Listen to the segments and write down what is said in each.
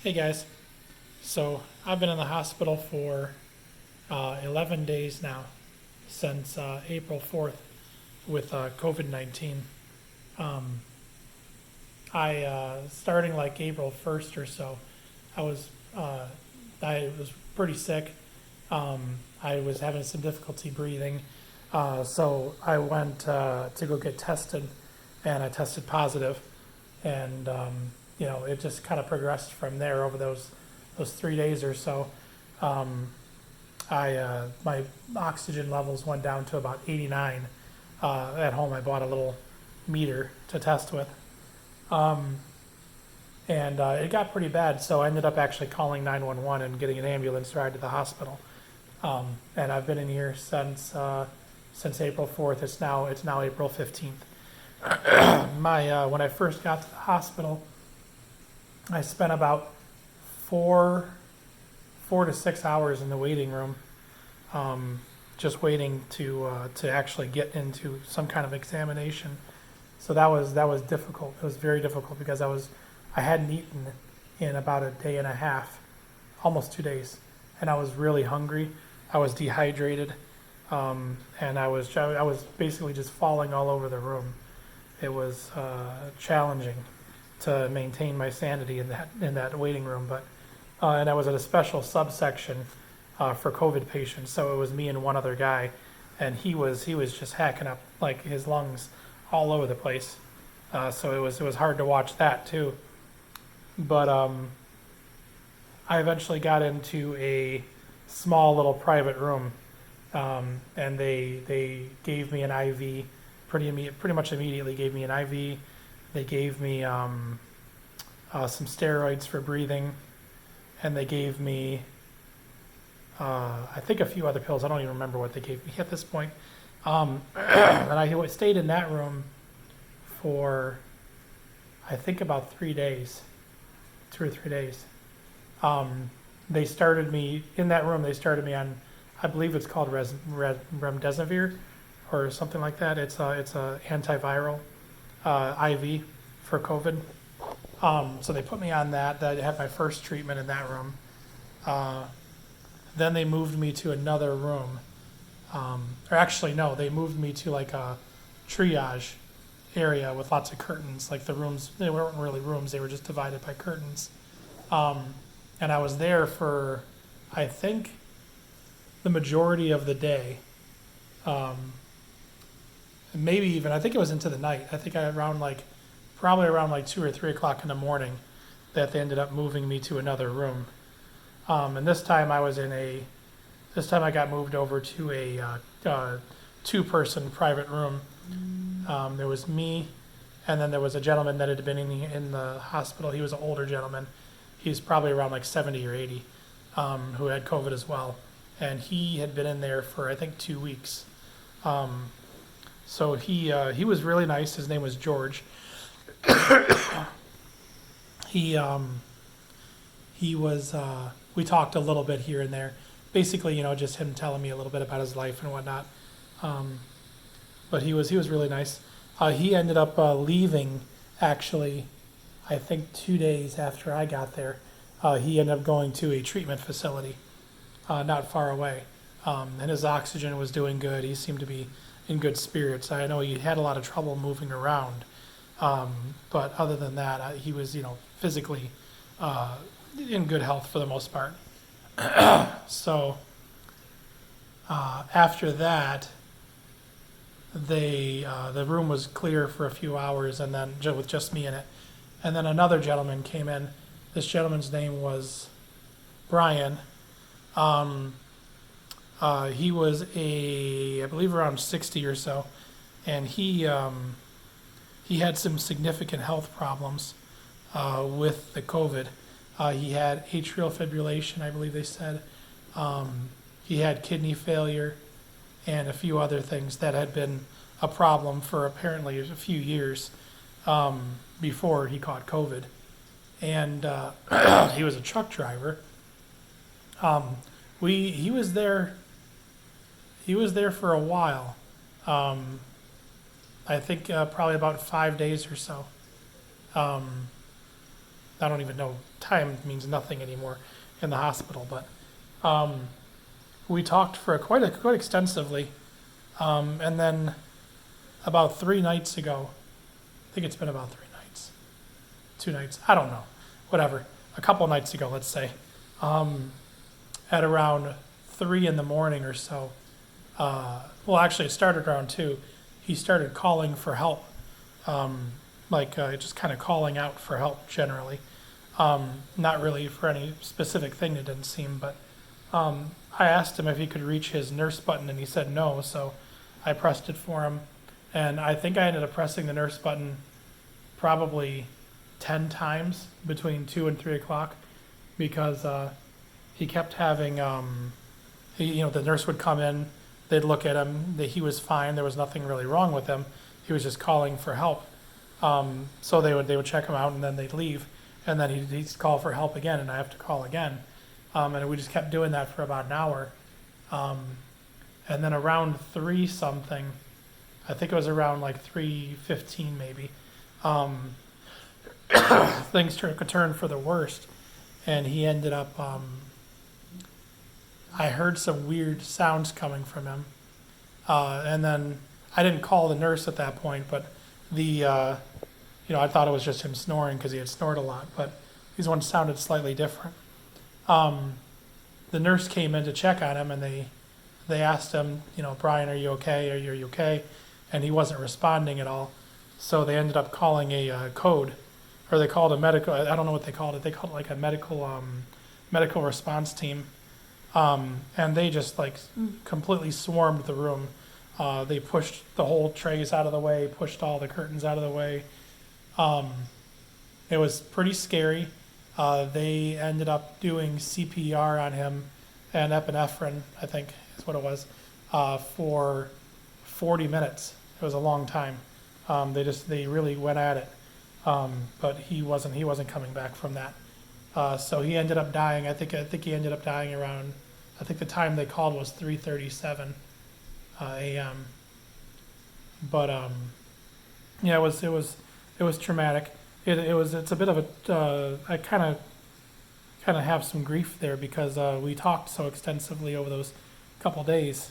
Hey guys, so I've been in the hospital for 11 days now, since April 4th with COVID 19. Um, starting like April 1st or so, I was, uh, I was pretty sick. I was having some difficulty breathing, so I went to go get tested, and I tested positive, and it just kind of progressed from there over those 3 days or so. Um, I my oxygen levels went down to about 89. At home, I bought a little meter to test with, um, and it got pretty bad. So I ended up actually calling 911 and getting an ambulance ride to the hospital. And I've been in here since April 4th. It's now April 15th. My When I first got to the hospital, I spent about four 4 to 6 hours in the waiting room, um, just waiting to actually get into some kind of examination. So that was difficult. It was very difficult because I hadn't eaten in about a day and a half, almost 2 days, and I was really hungry. I was dehydrated, and I was basically just falling all over the room. It was challenging to maintain my sanity in that waiting room, but and I was at a special subsection for COVID patients. So it was me and one other guy, and he was just hacking up like his lungs all over the place. So it was hard to watch that too. But I eventually got into a small little private room, and they gave me an IV pretty much immediately. Gave me an IV. They gave me some steroids for breathing, and they gave me, I think, a few other pills. I don't even remember what they gave me at this point. And I stayed in that room for, I think, about 3 days, 2 or 3 days. They started me in that room. They started me on, I believe it's called remdesivir or something like that. It's a antiviral IV for COVID. So they put me on that. I had my first treatment in that room. Uh, then they moved me to another room. Or actually, no, they moved me to like a triage area with lots of curtains. Like the rooms, they weren't really rooms, they were just divided by curtains. Um, and I was there for, I think, the majority of the day. Um, Maybe even, I think it was into the night. I think probably around like 2 or 3 o'clock in the morning, that they ended up moving me to another room. And this time I got moved over to a two-person private room. There was me, and then there was a gentleman that had been in the hospital. He was an older gentleman. He's probably around like 70 or 80, who had COVID as well. And he had been in there for, I think, 2 weeks. So he was really nice. His name was George. He he was We talked a little bit here and there. Basically, just him telling me a little bit about his life and whatnot. Um, but he was really nice. He ended up leaving, actually, I think 2 days after I got there. He ended up going to a treatment facility not far away, and his oxygen was doing good. He seemed to be in good spirits. I know he had a lot of trouble moving around, but other than that, he was, physically uh, in good health for the most part. So after that, the room was clear for a few hours, and then with just me in it, and then another gentleman came in. This gentleman's name was Brian. Um, he was I believe, around 60 or so, and he had some significant health problems with the COVID. He had atrial fibrillation, I believe they said. He had kidney failure and a few other things that had been a problem for apparently a few years before he caught COVID. And he was a truck driver. Um, he was there. He was there for a while. Um, I think probably about 5 days or so. Um, I don't even know, time means nothing anymore in the hospital, but we talked for quite extensively. And then about 3 nights ago, I think it's been about 3 nights, 2 nights, I don't know, whatever, a couple nights ago, let's say, at around 3 in the morning or so, well, actually, it started around 2. He started calling for help, just kind of calling out for help generally. Not really for any specific thing, it didn't seem, but I asked him if he could reach his nurse button, and he said no, so I pressed it for him. And I think I ended up pressing the nurse button probably 10 times between 2 and 3 o'clock because he kept having, the nurse would come in, they'd look at him, he was fine, there was nothing really wrong with him, he was just calling for help. So they would check him out and then they'd leave, and then he'd call for help again, and I have to call again. And we just kept doing that for about an hour. And then around 3 something, I think it was around like 3:15 maybe, things took a turn for the worst, and he ended up, I heard some weird sounds coming from him. And then I didn't call the nurse at that point, but I thought it was just him snoring because he had snored a lot, but these ones sounded slightly different. The nurse came in to check on him, and they asked him, Brian, are you okay? Are you okay? And he wasn't responding at all. So they ended up calling a code, or they called a medical, I don't know what they called it. They called it like a medical response team. And they just completely swarmed the room. They pushed the whole trays out of the way, pushed all the curtains out of the way. It was pretty scary. They ended up doing CPR on him and epinephrine, I think is what it was, for 40 minutes. It was a long time. They really went at it. But he wasn't coming back from that. So he ended up dying. I think he ended up dying around, I think the time they called was 3:37 a.m. But yeah, it was traumatic. It's a bit of a I kind of have some grief there because we talked so extensively over those couple days.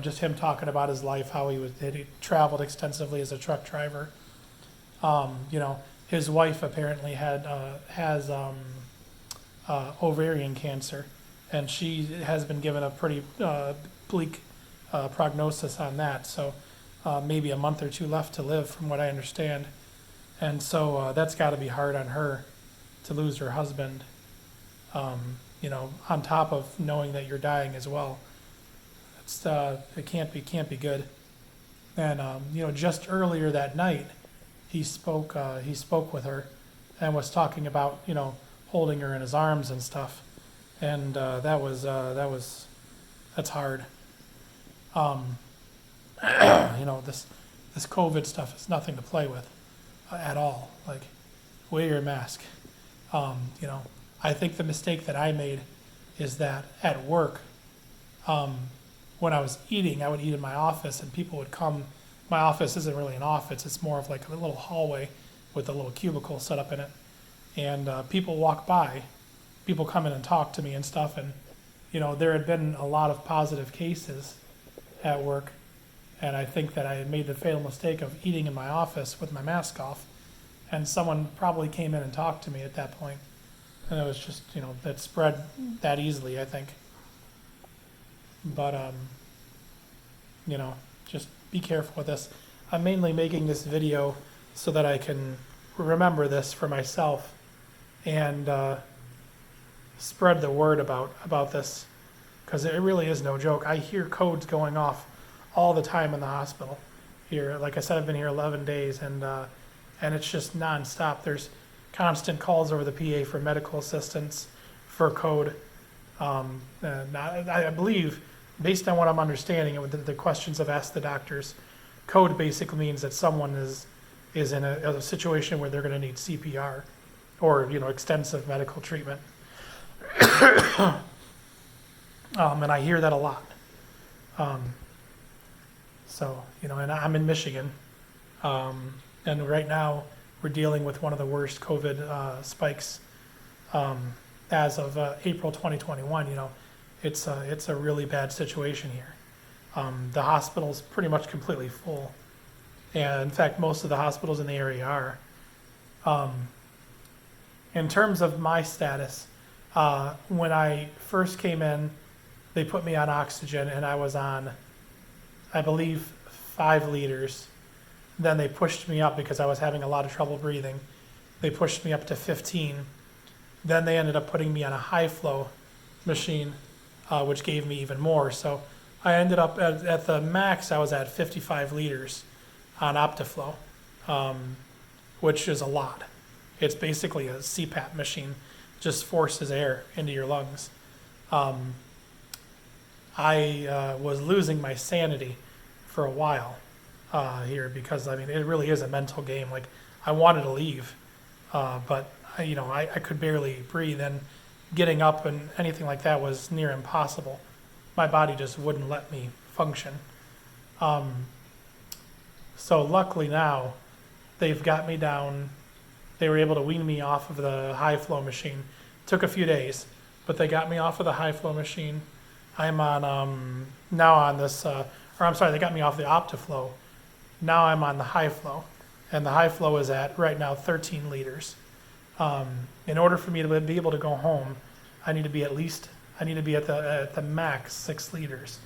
Just him talking about his life, how he traveled extensively as a truck driver. His wife apparently has ovarian cancer, and she has been given a pretty bleak prognosis on that. So maybe a month or 2 left to live, from what I understand. And so that's got to be hard on her to lose her husband. On top of knowing that you're dying as well. It can't be good. And just earlier that night, he spoke with her, and was talking about holding her in his arms and stuff, and that's hard. This COVID stuff is nothing to play with at all. Like, wear your mask. I think the mistake that I made is that at work, when I was eating, I would eat in my office, and people would come. My office isn't really an office, it's more of like a little hallway with a little cubicle set up in it. And people walk by, people come in and talk to me and stuff, and there had been a lot of positive cases at work, and I think that I had made the fatal mistake of eating in my office with my mask off, and someone probably came in and talked to me at that point, and it was just, that spread that easily, I think. But, just be careful with this. I'm mainly making this video so that I can remember this for myself and spread the word about this, because it really is no joke. I hear codes going off all the time in the hospital here. Like I said, I've been here 11 days, and it's just nonstop. There's constant calls over the PA for medical assistance, for code. I believe, based on what I'm understanding, and with the questions I've asked the doctors, code basically means that someone is in a situation where they're going to need CPR or extensive medical treatment. And I hear that a lot. So and I'm in Michigan, and right now we're dealing with one of the worst COVID spikes as of April 2021. It's a really bad situation here. The hospital's pretty much completely full, and in fact, most of the hospitals in the area are. In terms of my status, when I first came in, they put me on oxygen, and I was on, I believe, 5 liters. Then they pushed me up because I was having a lot of trouble breathing. They pushed me up to 15. Then they ended up putting me on a high flow machine, which gave me even more. So I ended up at the max, I was at 55 liters on Optiflow, which is a lot. It's basically a CPAP machine, just forces air into your lungs. I was losing my sanity for a while here because, I mean, it really is a mental game. Like, I wanted to leave, but I could barely breathe, and getting up and anything like that was near impossible. My body just wouldn't let me function. So luckily now, they've got me down. They were able to wean me off of the high flow machine. Took a few days, but they got me off of the high flow machine. I'm on now on this, or I'm sorry, they got me off the Optiflow. Now I'm on the high flow, and the high flow is at right now 13 liters. In order for me to be able to go home, I need to be at the max 6 liters.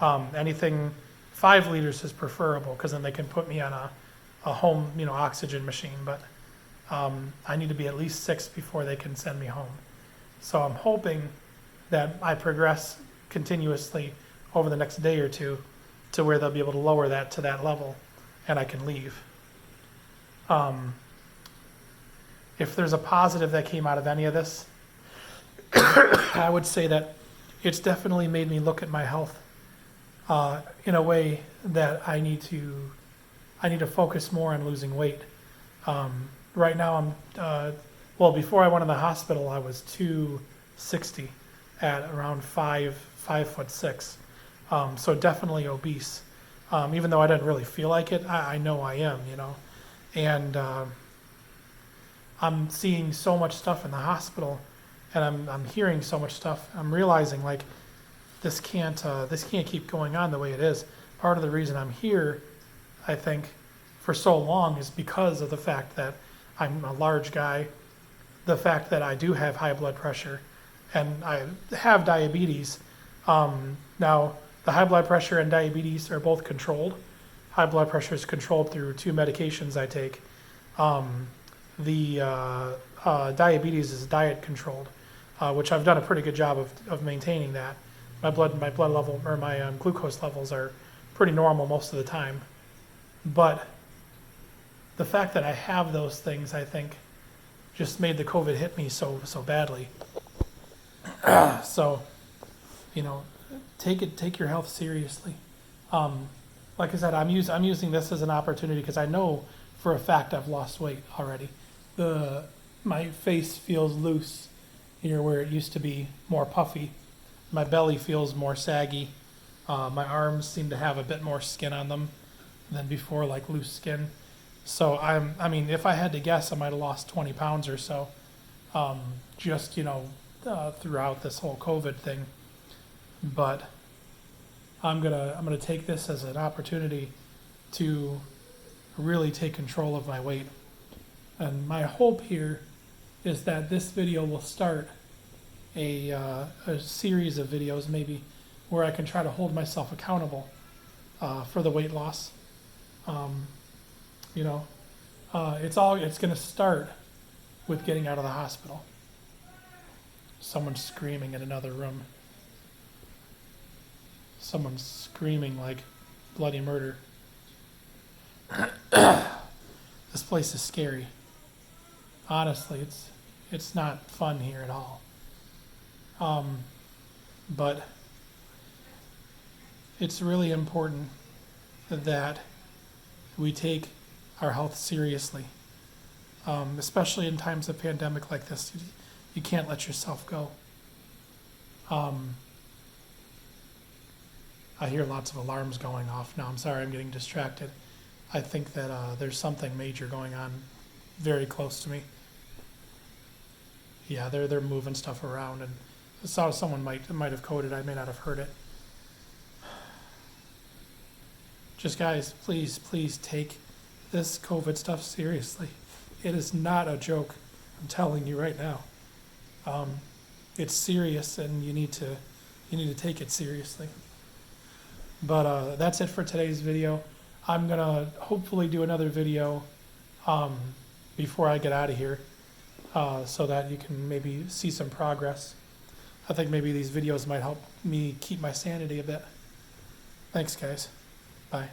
Anything 5 liters is preferable because then they can put me on a home oxygen machine. But I need to be at least 6 before they can send me home. So I'm hoping that I progress continuously over the next day or two to where they'll be able to lower that to that level and I can leave. If there's a positive that came out of any of this, I would say that it's definitely made me look at my health in a way that I need to focus more on losing weight. Right now before I went in the hospital, I was 260 at around 5'6". So definitely obese. Even though I didn't really feel like it, I know I am, and I'm seeing so much stuff in the hospital, and I'm hearing so much stuff. I'm realizing like this can't keep going on the way it is. Part of the reason I'm here, I think, for so long is because of the fact that I'm a large guy, the fact that I do have high blood pressure, and I have diabetes. Now, the high blood pressure and diabetes are both controlled. High blood pressure is controlled through 2 medications I take. The diabetes is diet controlled, which I've done a pretty good job of maintaining that. My blood level, or my glucose levels, are pretty normal most of the time. But the fact that I have those things, I think, just made the COVID hit me so badly. So, take your health seriously. Like I said, I'm using this as an opportunity because I know for a fact I've lost weight already. My face feels loose here where it used to be more puffy. My belly feels more saggy. My arms seem to have a bit more skin on them than before, like loose skin. So I mean, if I had to guess, I might have lost 20 pounds or so, just throughout this whole COVID thing. But I'm gonna take this as an opportunity to really take control of my weight. And my hope here is that this video will start a series of videos maybe where I can try to hold myself accountable for the weight loss. It's going to start with getting out of the hospital. Someone's screaming in another room. Someone's screaming like bloody murder. This place is scary. Honestly, it's not fun here at all. But it's really important that we take our health seriously, especially in times of pandemic like this. You can't let yourself go. I hear lots of alarms going off now. I'm sorry, I'm getting distracted. I think that there's something major going on very close to me. Yeah, they're moving stuff around, and I saw someone might have coded. I may not have heard it. Just guys, please take this COVID stuff seriously. It is not a joke. I'm telling you right now. It's serious, and you need to take it seriously. But that's it for today's video. I'm gonna hopefully do another video before I get out of here, so that you can maybe see some progress. I think maybe these videos might help me keep my sanity a bit. Thanks, guys. Bye.